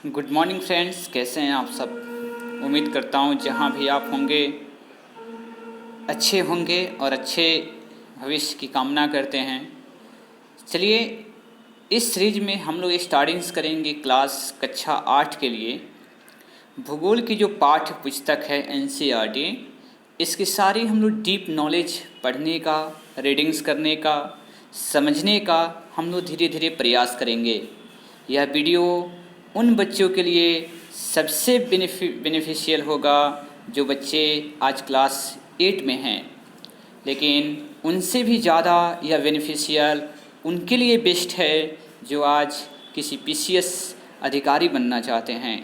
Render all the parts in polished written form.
Good morning friends, कैसे हैं आप सब। उम्मीद करता हूँ जहाँ भी आप होंगे अच्छे होंगे और अच्छे भविष्य की कामना करते हैं। चलिए, इस सीरीज में हम लोग स्टार्टिंग्स करेंगे क्लास कक्षा 8 के लिए। भूगोल की जो पाठ्य पुस्तक है एनसीईआरटी, इसकी सारी हम लोग डीप नॉलेज पढ़ने का, रीडिंग्स करने का, समझने का हम लोग धीरे धीरे प्रयास करेंगे। यह वीडियो उन बच्चों के लिए सबसे बेनिफिशियल होगा जो बच्चे आज क्लास 8 में हैं, लेकिन उनसे भी ज़्यादा यह बेनिफिशियल उनके लिए बेस्ट है जो आज किसी पीसीएस अधिकारी बनना चाहते हैं।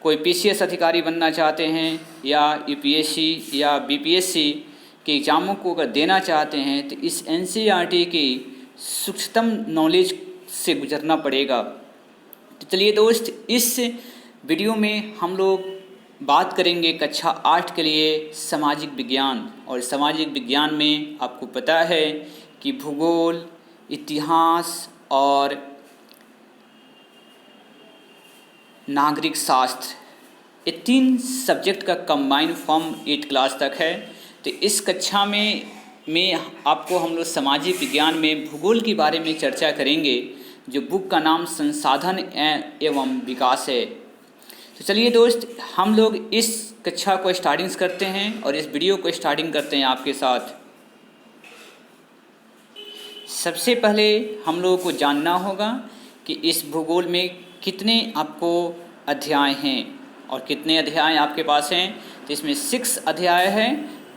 कोई पीसीएस अधिकारी बनना चाहते हैं या यूपीएससी या बीपीएससी के एग्ज़ामों को अगर देना चाहते हैं तो इस एनसीईआरटी की सूक्ष्मतम नॉलेज से गुजरना पड़ेगा। तो चलिए दोस्त, इस वीडियो में हम लोग बात करेंगे कक्षा 8 के लिए सामाजिक विज्ञान। और सामाजिक विज्ञान में आपको पता है कि भूगोल, इतिहास और नागरिक शास्त्र, ये 3 सब्जेक्ट का कंबाइंड फॉर्म 8 क्लास तक है। तो इस कक्षा में आपको हम लोग सामाजिक विज्ञान में भूगोल के बारे में चर्चा करेंगे, जो बुक का नाम संसाधन एवं विकास है। तो चलिए दोस्त, हम लोग इस कक्षा को स्टार्टिंग्स करते हैं और इस वीडियो को स्टार्टिंग करते हैं आपके साथ। सबसे पहले हम लोगों को जानना होगा कि इस भूगोल में कितने आपको अध्याय हैं और कितने अध्याय आपके पास हैं। तो इसमें 6 अध्याय है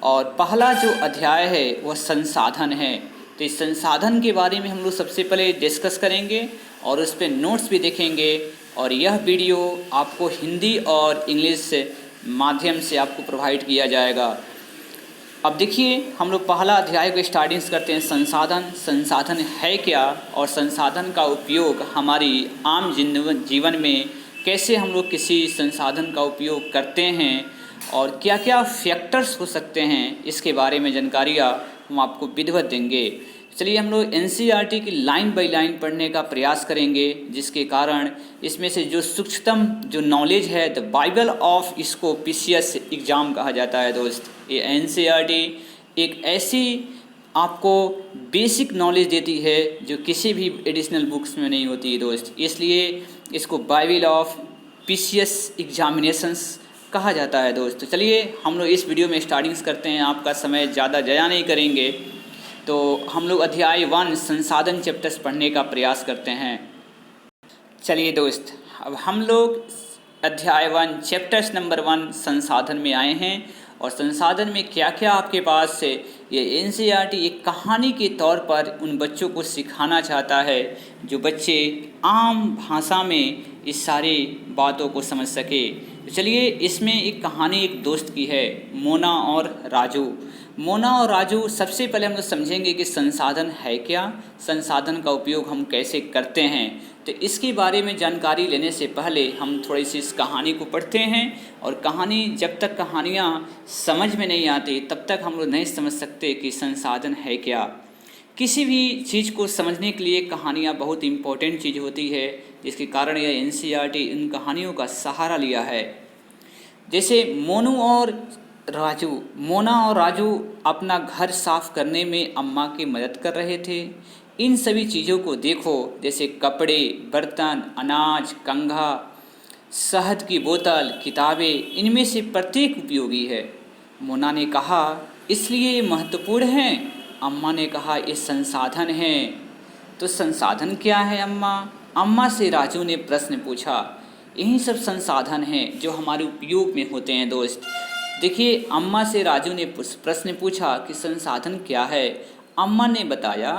और पहला जो अध्याय है वह संसाधन है। तो इस संसाधन के बारे में हम लोग सबसे पहले डिस्कस करेंगे और उस पर नोट्स भी देखेंगे। और यह वीडियो आपको हिंदी और इंग्लिश माध्यम से आपको प्रोवाइड किया जाएगा। अब देखिए, हम लोग पहला अध्याय को स्टार्टिंग्स करते हैं। संसाधन है क्या और संसाधन का उपयोग हमारी आम जीवन में कैसे हम लोग किसी संसाधन का उपयोग करते हैं और क्या क्या फैक्टर्स हो सकते हैं, इसके बारे में जानकारियाँ हम आपको विधिवत देंगे। चलिए, हम लोग एनसीईआरटी की लाइन बाय लाइन पढ़ने का प्रयास करेंगे, जिसके कारण इसमें से जो सूक्ष्मतम जो नॉलेज है, द बाइबल ऑफ, इसको पीसीएस एग्ज़ाम कहा जाता है दोस्त। ये एनसीईआरटी एक ऐसी आपको बेसिक नॉलेज देती है जो किसी भी एडिशनल बुक्स में नहीं होती है दोस्त। इसलिए इसको बाइबल ऑफ पीसीएस एग्जामिनेशंस कहा जाता है दोस्त। तो चलिए, हम लोग इस वीडियो में स्टार्टिंग्स करते हैं, आपका समय ज़्यादा ज़ाया नहीं करेंगे। तो हम लोग अध्याय 1 संसाधन चैप्टर्स पढ़ने का प्रयास करते हैं। चलिए दोस्त, अब हम लोग अध्याय 1 चैप्टर्स नंबर 1 संसाधन में आए हैं। और संसाधन में क्या क्या आपके पास से ये एनसीईआरटी एक कहानी के तौर पर उन बच्चों को सिखाना चाहता है जो बच्चे आम भाषा में इस सारी बातों को समझ सके। तो चलिए, इसमें एक कहानी एक दोस्त की है, मोना और राजू। मोना और राजू, सबसे पहले हम लोग समझेंगे कि संसाधन है क्या, संसाधन का उपयोग हम कैसे करते हैं। तो इसके बारे में जानकारी लेने से पहले हम थोड़ी सी इस कहानी को पढ़ते हैं। और कहानी, जब तक कहानियाँ समझ में नहीं आती तब तक हम लोग नहीं समझ सकते कि संसाधन है क्या। किसी भी चीज़ को समझने के लिए कहानियाँ बहुत इम्पोर्टेंट चीज़ होती है, जिसके कारण यह एनसीईआरटी इन कहानियों का सहारा लिया है। जैसे मोना और राजू अपना घर साफ करने में अम्मा की मदद कर रहे थे। इन सभी चीज़ों को देखो, जैसे कपड़े, बर्तन, अनाज, कंघा, शहद की बोतल, किताबें, इनमें से प्रत्येक उपयोगी है। मोना ने कहा, इसलिए ये महत्वपूर्ण हैं। अम्मा ने कहा, ये संसाधन हैं। तो संसाधन क्या है अम्मा? अम्मा से राजू ने प्रश्न पूछा। यही सब संसाधन हैं जो हमारे उपयोग में होते हैं दोस्त। देखिए, अम्मा से राजू ने प्रश्न पूछा कि संसाधन क्या है। अम्मा ने बताया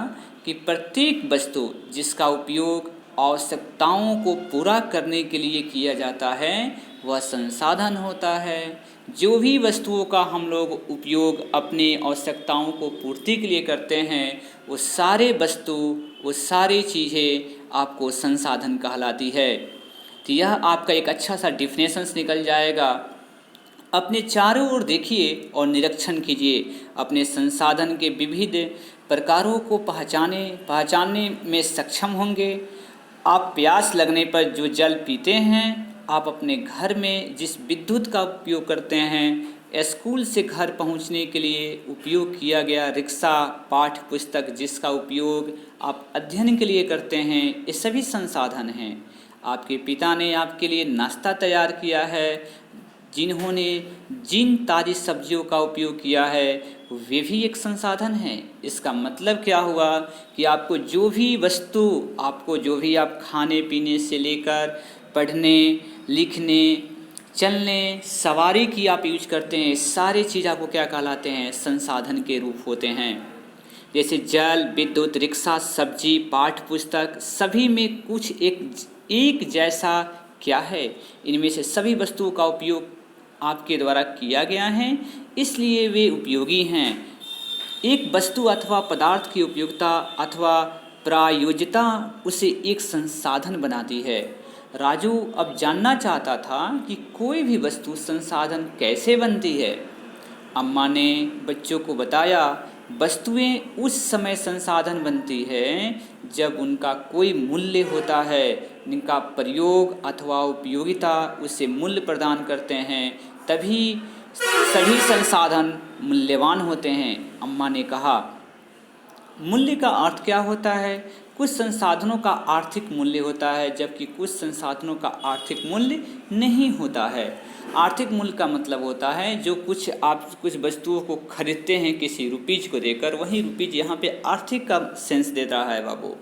कि प्रत्येक वस्तु जिसका उपयोग आवश्यकताओं को पूरा करने के लिए किया जाता है वह संसाधन होता है। जो भी वस्तुओं का हम लोग उपयोग अपने आवश्यकताओं को पूर्ति के लिए करते हैं, वो सारे वस्तु, वो सारी चीज़ें आपको संसाधन कहलाती है। तो यह आपका एक अच्छा सा डिफिनेशंस निकल जाएगा। अपने चारों ओर देखिए और निरीक्षण कीजिए। अपने संसाधन के विविध प्रकारों को पहचानने में सक्षम होंगे। आप प्यास लगने पर जो जल पीते हैं, आप अपने घर में जिस विद्युत का उपयोग करते हैं, स्कूल से घर पहुंचने के लिए उपयोग किया गया रिक्शा, पाठ्य पुस्तक जिसका उपयोग आप अध्ययन के लिए करते हैं, ये सभी संसाधन हैं। आपके पिता ने आपके लिए नाश्ता तैयार किया है, जिन्होंने जिन ताज़ी सब्जियों का उपयोग किया है वे भी एक संसाधन है। इसका मतलब क्या हुआ कि आपको जो भी वस्तु, आपको जो भी आप खाने पीने से लेकर पढ़ने लिखने चलने सवारी की आप यूज करते हैं, सारे चीज़ आपको क्या कहलाते हैं? संसाधन के रूप होते हैं। जैसे जल, विद्युत, रिक्शा, सब्जी, पाठ्य पुस्तक, सभी में कुछ एक जैसा क्या है? इनमें से सभी वस्तुओं का उपयोग आपके द्वारा किया गया है, इसलिए वे उपयोगी हैं। एक वस्तु अथवा पदार्थ की उपयोगिता अथवा प्रायोज्यता उसे एक संसाधन बनाती है। राजू अब जानना चाहता था कि कोई भी वस्तु संसाधन कैसे बनती है। अम्मा ने बच्चों को बताया, वस्तुएं उस समय संसाधन बनती है जब उनका कोई मूल्य होता है, जिनका प्रयोग अथवा उपयोगिता उसे मूल्य प्रदान करते हैं, तभी सभी संसाधन मूल्यवान होते हैं। अम्मा ने कहा, मूल्य का अर्थ क्या होता है? कुछ संसाधनों का आर्थिक मूल्य होता है, जबकि कुछ संसाधनों का आर्थिक मूल्य नहीं होता है। आर्थिक मूल्य का मतलब होता है जो आप कुछ वस्तुओं को खरीदते हैं किसी रुपीज को देकर, वही रुपीज यहाँ पे आर्थिक का सेंस देता है बाबू।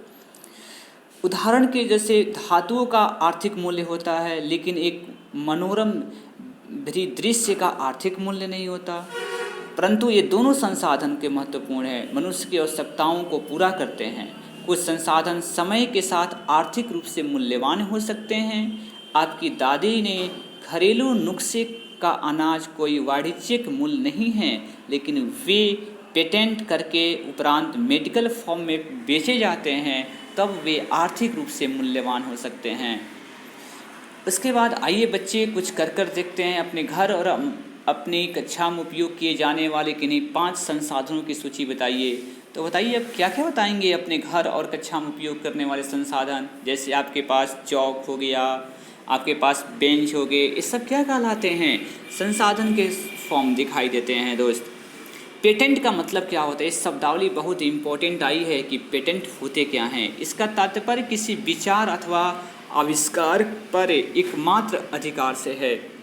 उदाहरण के जैसे धातुओं का आर्थिक मूल्य होता है, लेकिन एक मनोरम दृश्य का आर्थिक मूल्य नहीं होता। परंतु ये दोनों संसाधन के महत्वपूर्ण हैं, मनुष्य की आवश्यकताओं को पूरा करते हैं। कुछ संसाधन समय के साथ आर्थिक रूप से मूल्यवान हो सकते हैं। आपकी दादी ने घरेलू नुस्खे का अनाज कोई वाणिज्यिक मूल्य नहीं है, लेकिन वे पेटेंट करके उपरांत मेडिकल फॉर्म में बेचे जाते हैं, तब वे आर्थिक रूप से मूल्यवान हो सकते हैं। उसके बाद आइए बच्चे कुछ कर देखते हैं। अपने घर और अपनी कक्षा में उपयोग किए जाने वाले किन्हीं 5 संसाधनों की सूची बताइए। तो बताइए अब क्या क्या बताएंगे अपने घर और कक्षा में उपयोग करने वाले संसाधन। जैसे आपके पास चौक हो गया, आपके पास बेंच हो गए, ये सब क्या कहलाते हैं? संसाधन के फॉर्म दिखाई देते हैं दोस्त। पेटेंट का मतलब क्या होता है? इस शब्दावली बहुत इंपॉर्टेंट आई है कि पेटेंट होते क्या हैं। इसका तात्पर्य किसी विचार अथवा आविष्कार पर एकमात्र अधिकार से है।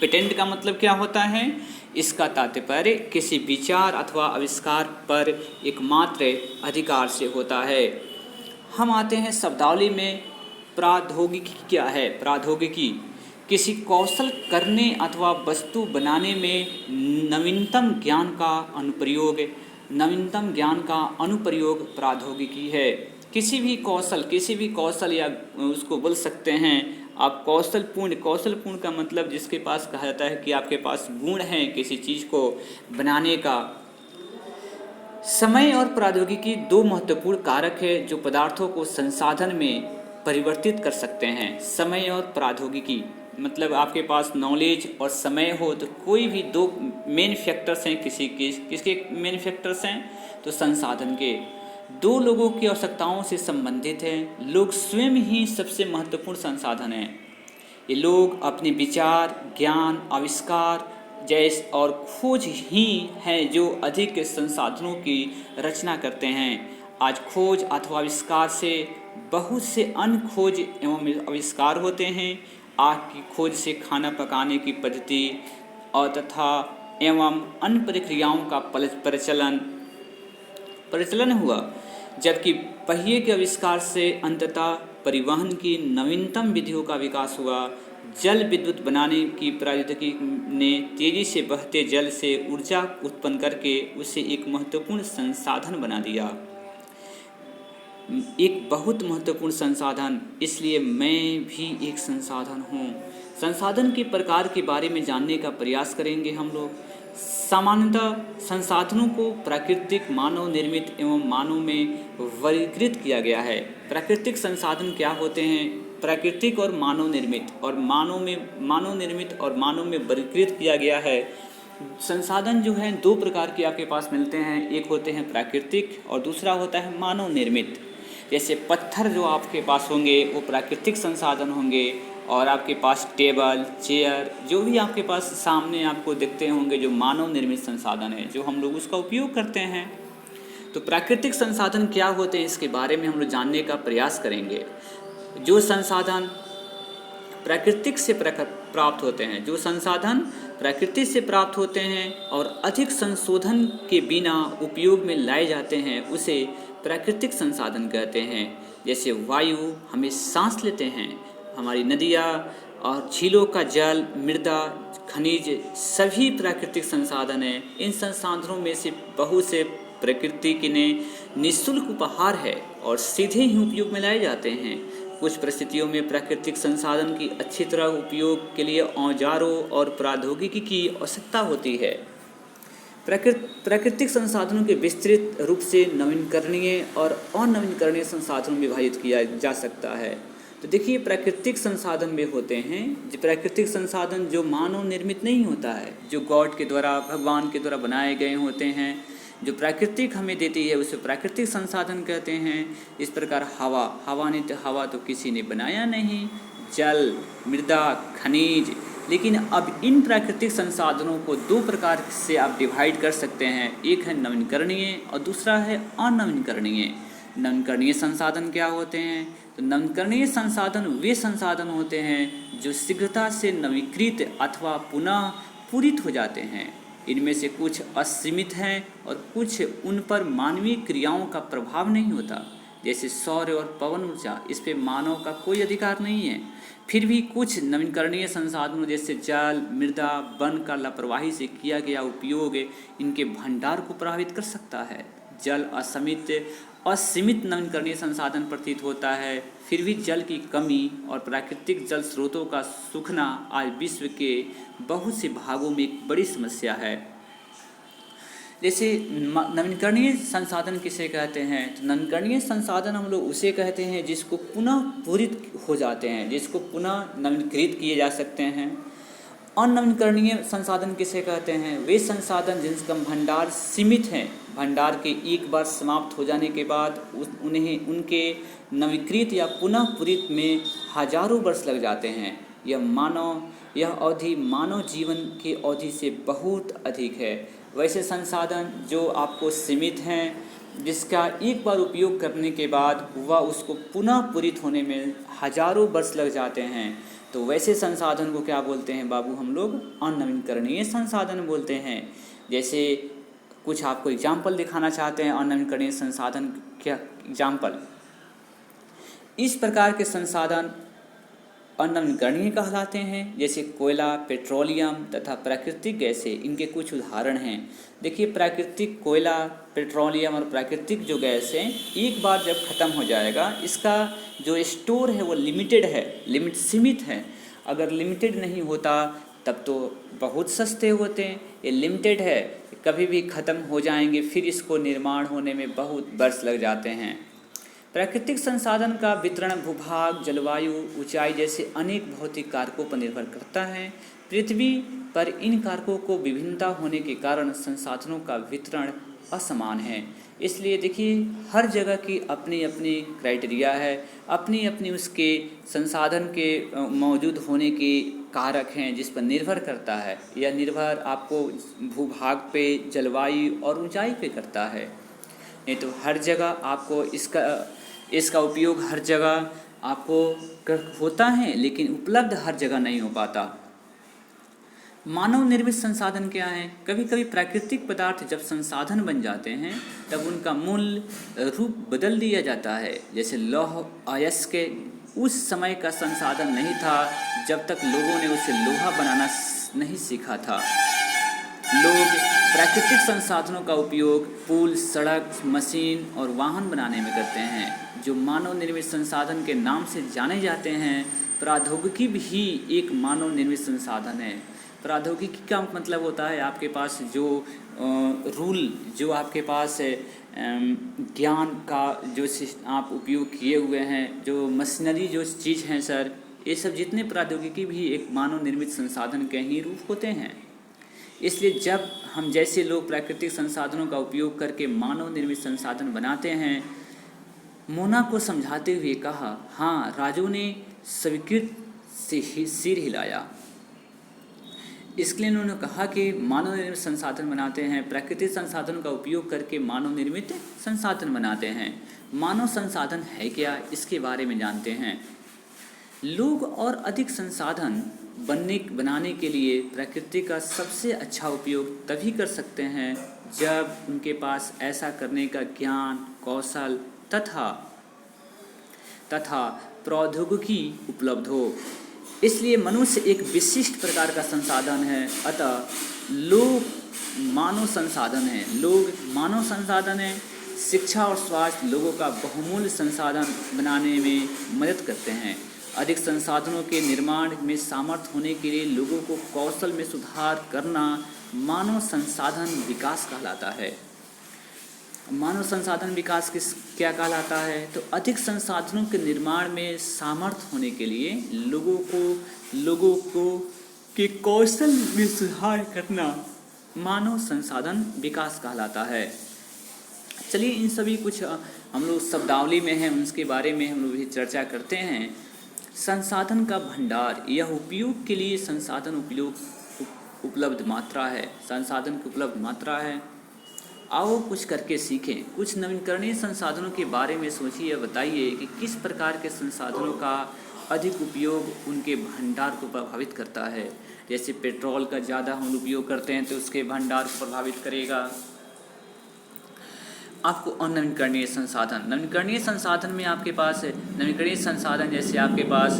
पेटेंट का मतलब क्या होता है? इसका तात्पर्य किसी विचार अथवा आविष्कार पर एकमात्र अधिकार से होता है। हम आते हैं शब्दावली में। प्रौद्योगिकी क्या है? प्रौद्योगिकी किसी कौशल करने अथवा वस्तु बनाने में नवीनतम ज्ञान का अनुप्रयोग, नवीनतम ज्ञान का अनुप्रयोग प्रौद्योगिकी है। किसी भी कौशल या उसको बोल सकते हैं आप कौशलपूर्ण का मतलब जिसके पास कहा जाता है कि आपके पास गुण है किसी चीज़ को बनाने का। समय और प्रौद्योगिकी 2 महत्वपूर्ण कारक है जो पदार्थों को संसाधन में परिवर्तित कर सकते हैं। समय और प्रौद्योगिकी मतलब आपके पास नॉलेज और समय हो तो कोई भी 2 मेन फैक्टर्स हैं। किसके मेन फैक्टर्स हैं? तो संसाधन के। 2 लोगों की आवश्यकताओं से संबंधित हैं। लोग स्वयं ही सबसे महत्वपूर्ण संसाधन हैं। ये लोग अपने विचार, ज्ञान, आविष्कार जैसे और खोज ही हैं जो अधिक संसाधनों की रचना करते हैं। आज खोज अथवा आविष्कार से बहुत से अन्य खोज एवं आविष्कार होते हैं। आग की खोज से खाना पकाने की पद्धति और तथा एवं अन्य प्रक्रियाओं का प्रचलन हुआ, जबकि पहिए के आविष्कार से अंततः परिवहन की नवीनतम विधियों का विकास हुआ। जल विद्युत बनाने की प्रौद्योगिकी ने तेजी से बहते जल से ऊर्जा उत्पन्न करके उसे एक महत्वपूर्ण संसाधन बना दिया, एक बहुत महत्वपूर्ण संसाधन। इसलिए मैं भी एक संसाधन हूँ। संसाधन के प्रकार के बारे में जानने का प्रयास करेंगे हम लोग। सामान्यतः संसाधनों को प्राकृतिक, मानव निर्मित एवं मानव में वर्गीकृत किया गया है। प्राकृतिक संसाधन क्या होते हैं? प्राकृतिक और मानव निर्मित, और मानव में वर्गीकृत किया गया है। संसाधन जो है 2 प्रकार के आपके पास मिलते हैं। एक होते हैं प्राकृतिक और दूसरा होता है मानव निर्मित। जैसे पत्थर जो आपके पास होंगे वो प्राकृतिक संसाधन होंगे, और आपके पास टेबल, चेयर, जो भी आपके पास सामने आपको दिखते होंगे जो मानव निर्मित संसाधन है, जो हम लोग उसका उपयोग करते हैं। तो प्राकृतिक संसाधन क्या होते हैं इसके बारे में हम लोग जानने का प्रयास करेंगे। जो संसाधन प्राकृतिक से प्राप्त होते हैं, जो संसाधन प्रकृति से प्राप्त होते हैं और अधिक संशोधन के बिना उपयोग में लाए जाते हैं, उसे प्राकृतिक संसाधन कहते हैं। जैसे वायु, हमें सांस लेते हैं, हमारी नदियाँ और झीलों का जल, मृदा, खनिज, सभी प्राकृतिक संसाधन हैं। इन संसाधनों में से बहुत से प्रकृति के ने निःशुल्क उपहार है और सीधे ही उपयोग में लाए जाते हैं। कुछ परिस्थितियों में प्राकृतिक संसाधन की अच्छी तरह उपयोग के लिए औजारों और प्रौद्योगिकी की आवश्यकता होती है। प्राकृतिक संसाधनों के विस्तृत रूप से नवीकरणीय और अनवीकरणीय संसाधनों में विभाजित किया जा सकता है। तो देखिए, प्राकृतिक संसाधन में होते हैं जो प्राकृतिक संसाधन जो मानव निर्मित नहीं होता है, जो गॉड के द्वारा, भगवान के द्वारा बनाए गए होते हैं, जो प्राकृतिक हमें देती है उसे प्राकृतिक संसाधन कहते हैं। इस प्रकार हवा तो किसी ने बनाया नहीं, जल, मृदा, खनिज। लेकिन अब इन प्राकृतिक संसाधनों को दो प्रकार से आप डिवाइड कर सकते हैं, एक है नवीकरणीय और दूसरा है अनवीकरणीय। नवीकरणीय संसाधन क्या होते हैं? तो नवीकरणीय संसाधन वे संसाधन होते हैं जो शीघ्रता से नवीकृत अथवा पुनः पूरित हो जाते हैं। इनमें से कुछ असीमित हैं और कुछ उन पर मानवीय क्रियाओं का प्रभाव नहीं होता, जैसे सौर और पवन ऊर्जा, इस पे मानव का कोई अधिकार नहीं है। फिर भी कुछ नवीकरणीय संसाधनों जैसे जल, मृदा, वन का लापरवाही से किया गया उपयोग इनके भंडार को प्रभावित कर सकता है। जल असीमित नवीकरणीय संसाधन प्रतीत होता है, फिर भी जल की कमी और प्राकृतिक जल स्रोतों का सूखना आज विश्व के बहुत से भागों में एक बड़ी समस्या है। जैसे नवीकरणीय संसाधन किसे कहते हैं? तो नवीकरणीय संसाधन हम लोग उसे कहते हैं जिसको पुनः पूरित हो जाते हैं, जिसको पुनः नवीकृत किए जा सकते हैं। अनवीकरणीय संसाधन किसे कहते हैं? वे संसाधन जिनका भंडार सीमित है, भंडार के एक बार समाप्त हो जाने के बाद उन्हें उनके नवीकृत या पुनः पूरित में हजारों वर्ष लग जाते हैं। यह अवधि मानव जीवन की अवधि से बहुत अधिक है। वैसे संसाधन जो आपको सीमित हैं, जिसका एक बार उपयोग करने के बाद वह उसको पुनः पूरित होने में हजारों वर्ष लग जाते हैं, तो वैसे संसाधन को क्या बोलते हैं बाबू? हम लोग अनवीकरणीय संसाधन बोलते हैं। जैसे कुछ आपको एग्जाम्पल दिखाना चाहते हैं अनवीकरणीय संसाधन क्या एग्जाम्पल। इस प्रकार के संसाधन अनवीकरणीय कहलाते हैं, जैसे कोयला, पेट्रोलियम तथा प्राकृतिक गैसें इनके कुछ उदाहरण हैं। देखिए, प्राकृतिक कोयला, पेट्रोलियम और प्राकृतिक जो गैस है एक बार जब ख़त्म हो जाएगा, इसका जो स्टोर है वो लिमिटेड है, सीमित है। अगर लिमिटेड नहीं होता तब तो बहुत सस्ते होते हैं। ये लिमिटेड है, कभी भी ख़त्म हो जाएंगे, फिर इसको निर्माण होने में बहुत वर्ष लग जाते हैं। प्राकृतिक संसाधन का वितरण भूभाग, जलवायु, ऊंचाई जैसे अनेक भौतिक कारकों पर निर्भर करता है। पृथ्वी पर इन कारकों को विभिन्नता होने के कारण संसाधनों का वितरण असमान है। इसलिए देखिए, हर जगह की अपनी अपनी क्राइटेरिया है, अपनी अपनी उसके संसाधन के मौजूद होने के कारक हैं जिस पर निर्भर करता है। यह निर्भर आपको भूभाग पे, जलवायु और ऊंचाई पे करता है। नहीं तो हर जगह आपको इसका उपयोग हर जगह आपको होता है, लेकिन उपलब्ध हर जगह नहीं हो पाता। मानव निर्मित संसाधन क्या है? कभी कभी प्राकृतिक पदार्थ जब संसाधन बन जाते हैं तब उनका मूल रूप बदल दिया जाता है। जैसे लौह अयस्क उस समय का संसाधन नहीं था जब तक लोगों ने उसे लोहा बनाना नहीं सीखा था। लोग प्राकृतिक संसाधनों का उपयोग पुल, सड़क, मशीन और वाहन बनाने में करते हैं, जो मानव निर्मित संसाधन के नाम से जाने जाते हैं। प्रौद्योगिकी भी एक मानव निर्मित संसाधन है। प्रौद्योगिकी का मतलब होता है आपके पास जो रूल, जो आपके पास ज्ञान का जो आप उपयोग किए हुए हैं, जो मशीनरी जो चीज़ हैं सर, ये सब जितने प्रौद्योगिकी भी एक मानव निर्मित संसाधन के ही रूप होते हैं। इसलिए जब हम जैसे लोग प्राकृतिक संसाधनों का उपयोग करके मानव निर्मित संसाधन बनाते हैं, मोना को समझाते हुए कहा, हाँ। राजू ने स्वीकृत से सिर हिलाया। इसके लिए उन्होंने कहा कि मानव निर्मित संसाधन बनाते हैं, प्राकृतिक संसाधनों का उपयोग करके मानव निर्मित संसाधन बनाते हैं। मानव संसाधन है क्या, इसके बारे में जानते हैं। लोग और अधिक संसाधन बनाने के लिए प्रकृति का सबसे अच्छा उपयोग तभी कर सकते हैं जब उनके पास ऐसा करने का ज्ञान, कौशल तथा प्रौद्योगिकी उपलब्ध हो। इसलिए मनुष्य एक विशिष्ट प्रकार का संसाधन है। अतः लोग मानव संसाधन हैं। शिक्षा और स्वास्थ्य लोगों का बहुमूल्य संसाधन बनाने में मदद करते हैं। अधिक संसाधनों के निर्माण में सामर्थ्य होने के लिए लोगों को कौशल में सुधार करना मानव संसाधन विकास कहलाता है। मानव संसाधन विकास क्या कहलाता है? तो अधिक संसाधनों के निर्माण में सामर्थ्य होने के लिए लोगों को के कौशल में सुधार करना मानव संसाधन विकास कहलाता है। चलिए इन सभी कुछ हम लोग शब्दावली में हैं, उसके बारे में हम लोग भी चर्चा करते हैं। संसाधन का भंडार, यह उपयोग के लिए संसाधन उपलब्ध मात्रा है। संसाधन की उपलब्ध मात्रा है। आओ कुछ करके सीखें। कुछ नवीकरणीय संसाधनों के बारे में सोचिए या बताइए कि किस प्रकार के संसाधनों का अधिक उपयोग उनके भंडार को प्रभावित करता है। जैसे पेट्रोल का ज़्यादा हम उपयोग करते हैं तो उसके भंडार को प्रभावित करेगा। आपको अनवीकरणीय संसाधन में आपके पास नवीकरणीय संसाधन जैसे आपके पास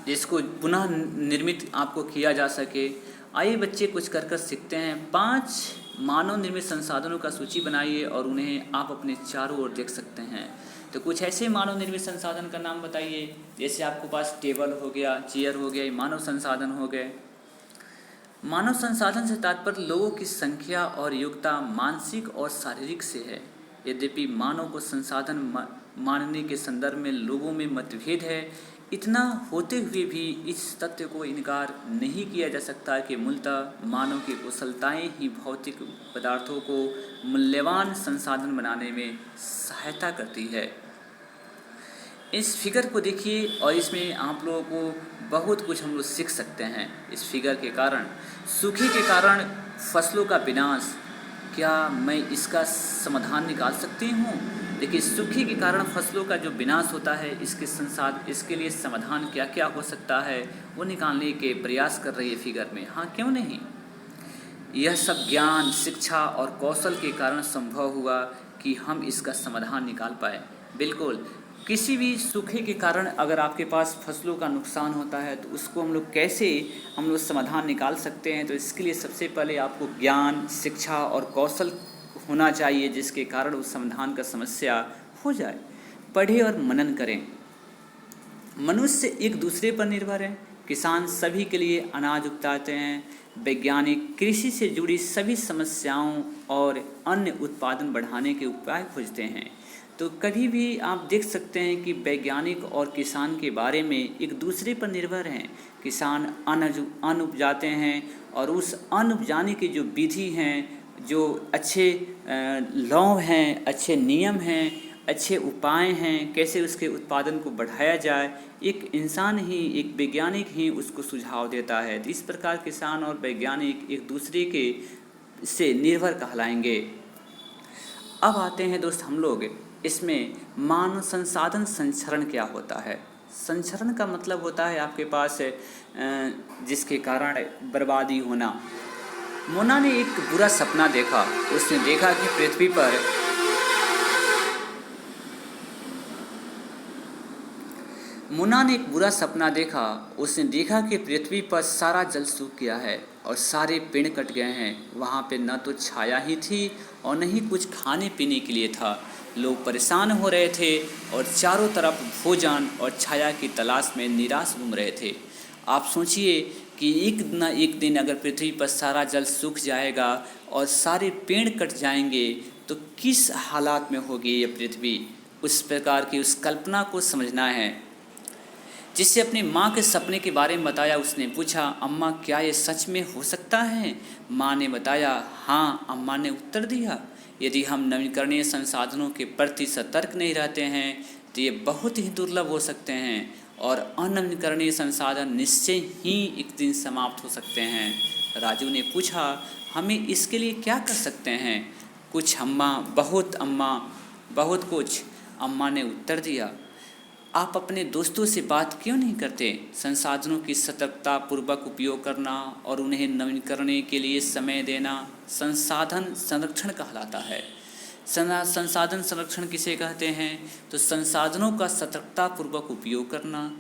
जिसको पुनः निर्मित आपको किया जा सके। आइए बच्चे कुछ कर सीखते हैं। 5 मानव निर्मित संसाधनों का सूची बनाइए और उन्हें आप अपने चारों ओर देख सकते हैं। तो कुछ ऐसे मानव निर्मित संसाधन का नाम बताइए। जैसे आपके पास टेबल हो गया, चेयर हो गया, ये मानव संसाधन हो गए। मानव संसाधन से तात्पर्य लोगों की संख्या और योग्यता मानसिक और शारीरिक से है। यद्यपि मानव को संसाधन मानने के संदर्भ में लोगों में मतभेद है, इतना होते हुए भी इस तथ्य को इनकार नहीं किया जा सकता कि मूलतः मानव की कुशलताएं ही भौतिक पदार्थों को मूल्यवान संसाधन बनाने में सहायता करती है। इस फिगर को देखिए और इसमें आप लोगों को बहुत कुछ हम लोग सीख सकते हैं। इस फिगर के कारण सूखे के कारण फसलों का विनाश, क्या मैं इसका समाधान निकाल सकती हूँ? देखिए सूखे के कारण फसलों का जो विनाश होता है इसके लिए समाधान क्या क्या हो सकता है वो निकालने के प्रयास कर रही है फिगर में। हाँ, क्यों नहीं। यह सब ज्ञान, शिक्षा और कौशल के कारण संभव हुआ कि हम इसका समाधान निकाल पाए। बिल्कुल, किसी भी सूखे के कारण अगर आपके पास फसलों का नुकसान होता है तो उसको कैसे हम लोग समाधान निकाल सकते हैं। तो इसके लिए सबसे पहले आपको ज्ञान, शिक्षा और कौशल होना चाहिए जिसके कारण उस समाधान का समस्या हो जाए। पढ़ें और मनन करें। मनुष्य एक दूसरे पर निर्भर है। किसान सभी के लिए अनाज उगाते हैं। वैज्ञानिक कृषि से जुड़ी सभी समस्याओं और अन्य उत्पादन बढ़ाने के उपाय खोजते हैं। तो कभी भी आप देख सकते हैं कि वैज्ञानिक और किसान के बारे में एक दूसरे पर निर्भर हैं। किसान अन्न उपजाते हैं और उस अन्न उपजाने की जो विधि हैं, जो अच्छे लॉ हैं, अच्छे नियम हैं, अच्छे उपाय हैं, कैसे उसके उत्पादन को बढ़ाया जाए, एक इंसान ही, एक वैज्ञानिक ही उसको सुझाव देता है। तो इस प्रकार किसान और वैज्ञानिक एक दूसरे के से निर्भर कहलाएंगे। अब आते हैं दोस्त हम लोग इसमें मानव संसाधन संचरण क्या होता है। संचरण का मतलब होता है आपके पास जिसके कारण बर्बादी होना। मोना ने एक बुरा सपना देखा। उसने देखा कि पृथ्वी पर सारा जल सूख गया है और सारे पेड़ कट गए हैं। वहाँ पे न तो छाया ही थी और न ही कुछ खाने पीने के लिए था। लोग परेशान हो रहे थे और चारों तरफ भोजन और छाया की तलाश में निराश घूम रहे थे। आप सोचिए कि एक न एक दिन अगर पृथ्वी पर सारा जल सूख जाएगा और सारे पेड़ कट जाएंगे तो किस हालात में होगी ये पृथ्वी। उस प्रकार की उस कल्पना को समझना है। जिससे अपनी माँ के सपने के बारे में बताया, उसने पूछा, अम्मा क्या ये सच में हो सकता है? माँ ने बताया, हाँ। अम्मा ने उत्तर दिया, यदि हम नवीकरणीय संसाधनों के प्रति सतर्क नहीं रहते हैं तो ये बहुत ही दुर्लभ हो सकते हैं और अनवीकरणीय संसाधन निश्चय ही एक दिन समाप्त हो सकते हैं। राजू ने पूछा, हमें इसके लिए क्या कर सकते हैं? कुछ अम्मा, बहुत कुछ, अम्मा ने उत्तर दिया। आप अपने दोस्तों से बात क्यों नहीं करते? संसाधनों की सतर्कता पूर्वक उपयोग करना और उन्हें नवीनीकरण के लिए समय देना संसाधन संरक्षण कहलाता है। संसाधन संरक्षण किसे कहते हैं? तो संसाधनों का सतर्कता पूर्वक उपयोग करना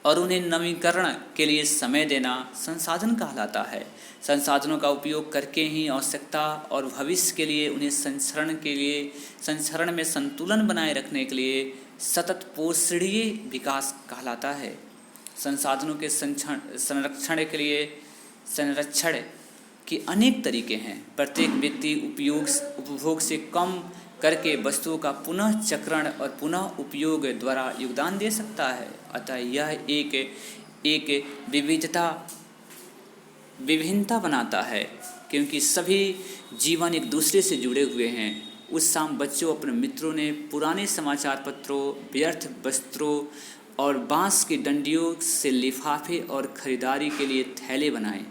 और उन्हें नवीकरण के लिए समय देना संसाधन कहलाता है। संसाधनों का उपयोग करके ही आवश्यकता और भविष्य के लिए उन्हें संचरण में संतुलन बनाए रखने के लिए सतत पोषणीय विकास कहलाता है। संसाधनों के संरक्षण के अनेक तरीके हैं। प्रत्येक व्यक्ति उपभोग से कम करके वस्तुओं का पुनः चक्रण और पुनः उपयोग द्वारा योगदान दे सकता है। अतः यह एक विभिन्नता बनाता है, क्योंकि सभी जीवन एक दूसरे से जुड़े हुए हैं। उस शाम बच्चों अपने मित्रों ने पुराने समाचार पत्रों, व्यर्थ वस्त्रों और बांस की डंडियों से लिफाफे और खरीदारी के लिए थैले बनाए।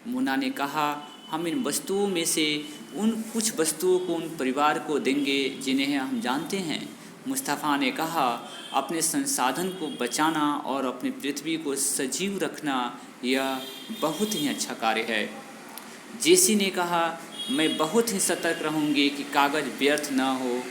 मुन्ना ने कहा, हम इन वस्तुओं में से कुछ वस्तुओं को उन परिवार को देंगे जिन्हें हम जानते हैं। मुस्तफ़ा ने कहा, अपने संसाधन को बचाना और अपनी पृथ्वी को सजीव रखना यह बहुत ही अच्छा कार्य है। जेसी ने कहा, मैं बहुत ही सतर्क रहूँगी कि कागज़ व्यर्थ न हो।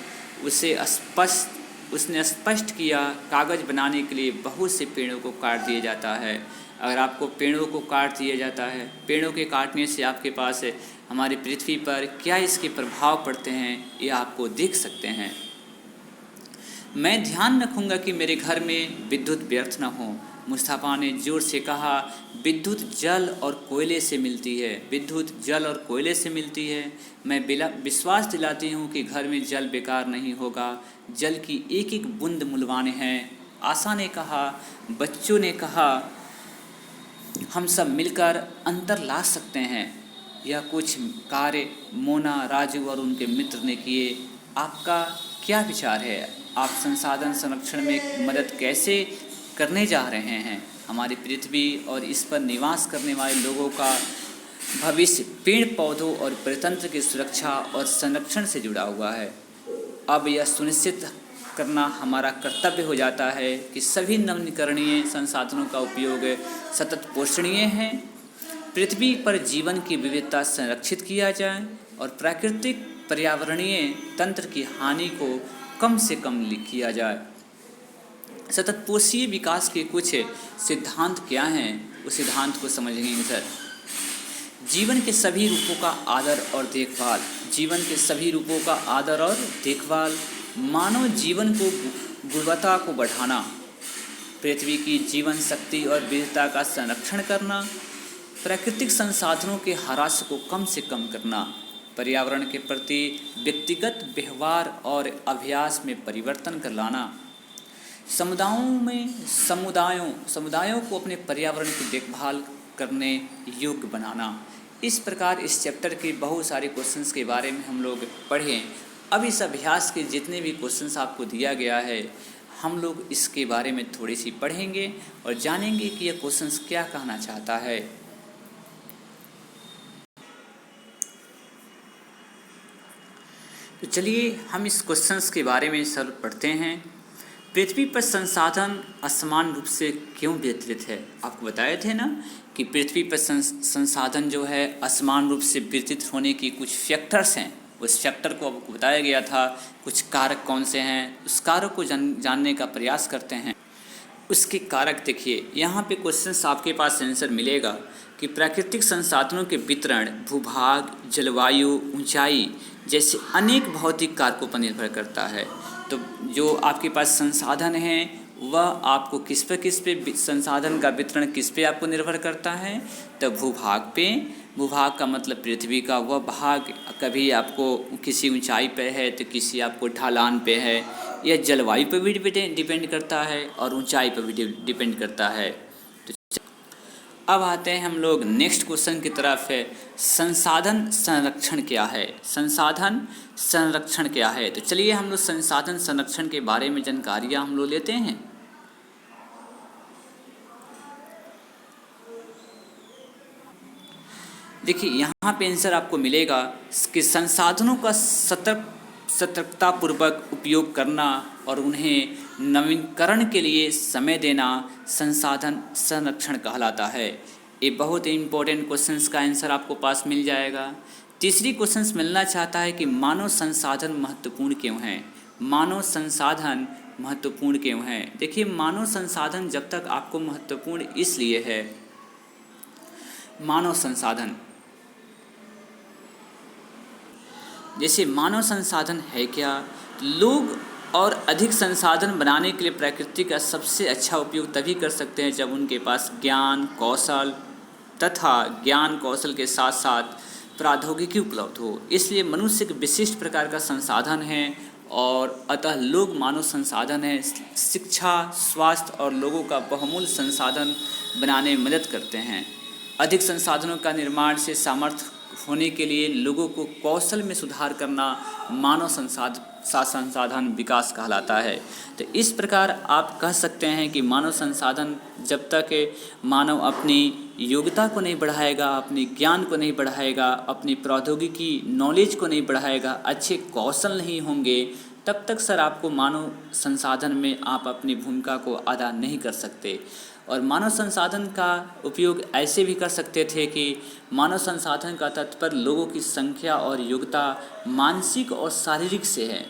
उसने स्पष्ट किया, कागज़ बनाने के लिए बहुत से पेड़ों को काट दिया जाता है। अगर आपको पेड़ों को काट दिया जाता है, पेड़ों के काटने से आपके पास हमारी पृथ्वी पर क्या इसके प्रभाव पड़ते हैं, ये आपको देख सकते हैं। मैं ध्यान रखूँगा कि मेरे घर में विद्युत व्यर्थ न हो। मुस्तफ़ा ने जोर से कहा, विद्युत जल और कोयले से मिलती है। विद्युत जल और कोयले से मिलती है। मैं विश्वास दिलाती हूँ कि घर में जल बेकार नहीं होगा। जल की एक एक बूंद मूल्यवान है। आशा ने कहा। बच्चों ने कहा, हम सब मिलकर अंतर ला सकते हैं। यह कुछ कार्य मोना, राजू और उनके मित्र ने किए। आपका क्या विचार है? आप संसाधन संरक्षण में मदद कैसे करने जा रहे हैं? हमारी पृथ्वी और इस पर निवास करने वाले लोगों का भविष्य पेड़ पौधों और प्रतंत्र की सुरक्षा और संरक्षण से जुड़ा हुआ है। अब यह सुनिश्चित करना हमारा कर्तव्य हो जाता है कि सभी नवीकरणीय संसाधनों का उपयोग सतत पोषणीय है। पृथ्वी पर जीवन की विविधता संरक्षित किया जाए और प्राकृतिक पर्यावरणीय तंत्र की हानि को कम से कम किया जाए। सतत पोषीय विकास के कुछ सिद्धांत क्या हैं, उस सिद्धांत को समझेंगे सर। जीवन के सभी रूपों का आदर और देखभाल। जीवन के सभी रूपों का आदर और देखभाल। मानव जीवन को गुणवत्ता को बढ़ाना। पृथ्वी की जीवन शक्ति और विविधता का संरक्षण करना। प्राकृतिक संसाधनों के ह्रास को कम से कम करना। पर्यावरण के प्रति व्यक्तिगत व्यवहार और अभ्यास में परिवर्तन कर लाना। समुदायों को अपने पर्यावरण की देखभाल करने योग्य बनाना। इस प्रकार इस चैप्टर के बहुत सारे क्वेश्चंस के बारे में हम लोग पढ़ें। अब इस अभ्यास के जितने भी क्वेश्चंस आपको दिया गया है, हम लोग इसके बारे में थोड़ी सी पढ़ेंगे और जानेंगे कि यह क्वेश्चंस क्या कहना चाहता है। तो चलिए हम इस क्वेश्चंस के बारे में सर पढ़ते हैं। पृथ्वी पर संसाधन असमान रूप से क्यों वितरित है? आपको बताए थे ना कि पृथ्वी पर संसाधन जो है असमान रूप से वितरित होने की कुछ फैक्टर्स हैं। उस फैक्टर को आपको बताया गया था, कुछ कारक कौन से हैं, उस कारक को जानने का प्रयास करते हैं। उसके कारक देखिए, यहाँ पे क्वेश्चंस आपके पास आंसर मिलेगा कि प्राकृतिक संसाधनों के वितरण भूभाग, जलवायु, ऊंचाई जैसे अनेक भौतिक कारकों पर निर्भर करता है। तो जो आपके पास संसाधन हैं वह आपको किस पे संसाधन का वितरण किस पे आपको निर्भर करता है? तो भूभाग पे। भूभाग का मतलब पृथ्वी का वह भाग, कभी आपको किसी ऊंचाई पे है तो किसी आपको ढलान पे है। यह जलवायु पर भी डिपेंड करता है और ऊंचाई पर भी डिपेंड करता है। तो अब आते हैं हम लोग नेक्स्ट क्वेश्चन की तरफ है। संसाधन संरक्षण क्या है? संसाधन संरक्षण क्या है? तो चलिए हम लोग संसाधन संरक्षण के बारे में जानकारियाँ हम लोग लेते हैं। देखिए यहाँ पे आंसर आपको मिलेगा कि संसाधनों का सतर्कतापूर्वक उपयोग करना और उन्हें नवीनीकरण के लिए समय देना संसाधन संरक्षण कहलाता है। ये बहुत ही इम्पोर्टेंट क्वेश्चंस का आंसर आपको पास मिल जाएगा। तीसरी क्वेश्चंस मिलना चाहता है कि मानव संसाधन महत्वपूर्ण क्यों हैं? मानव संसाधन महत्वपूर्ण क्यों हैं? देखिए मानव संसाधन जब तक आपको महत्वपूर्ण इसलिए है, मानव संसाधन जैसे मानव संसाधन है क्या? लोग और अधिक संसाधन बनाने के लिए प्रकृति का सबसे अच्छा उपयोग तभी कर सकते हैं जब उनके पास ज्ञान कौशल तथा ज्ञान कौशल के साथ साथ प्रौद्योगिकी उपलब्ध हो। इसलिए मनुष्य एक विशिष्ट प्रकार का संसाधन है और अतः लोग मानव संसाधन है। शिक्षा स्वास्थ्य और लोगों का बहुमूल्य संसाधन बनाने में मदद करते हैं। अधिक संसाधनों का निर्माण से सामर्थ्य होने के लिए लोगों को कौशल में सुधार करना मानव संसाधन विकास कहलाता है। तो इस प्रकार आप कह सकते हैं कि मानव संसाधन जब तक मानव अपनी योग्यता को नहीं बढ़ाएगा, अपने ज्ञान को नहीं बढ़ाएगा, अपनी प्रौद्योगिकी नॉलेज को नहीं बढ़ाएगा, अच्छे कौशल नहीं होंगे, तब तक सर आपको मानव संसाधन में आप अपनी भूमिका को अदा नहीं कर सकते। और मानव संसाधन का उपयोग ऐसे भी कर सकते थे कि मानव संसाधन का तात्पर्य लोगों की संख्या और योग्यता मानसिक और शारीरिक से है।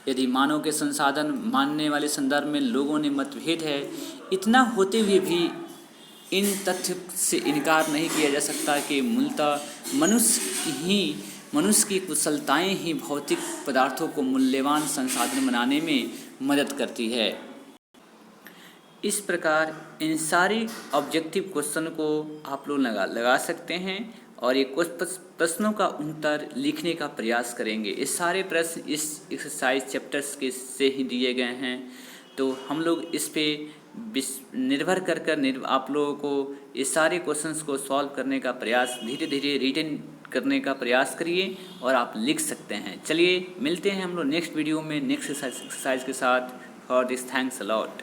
यदि मानव के संसाधन मानने वाले संदर्भ में लोगों ने मतभेद है, इतना होते हुए भी इन तथ्य से इनकार नहीं किया जा सकता कि मूलतः मनुष्य की कुशलताएं ही भौतिक पदार्थों को मूल्यवान संसाधन बनाने में मदद करती है। इस प्रकार इन सारी ऑब्जेक्टिव क्वेश्चन को आप लोग लगा सकते हैं और ये कुछ प्रश्नों का उत्तर लिखने का प्रयास करेंगे। ये सारे प्रश्न इस एक्सरसाइज चैप्टर्स के से ही दिए गए हैं, तो हम लोग इस पे निर्भर कर आप लोगों को ये सारे क्वेश्चंस को सॉल्व करने का प्रयास धीरे धीरे रिटन करने का प्रयास करिए और आप लिख सकते हैं। चलिए मिलते हैं हम लोग नेक्स्ट वीडियो में नेक्स्ट एक्सरसाइज के साथ। For this thanks a lot.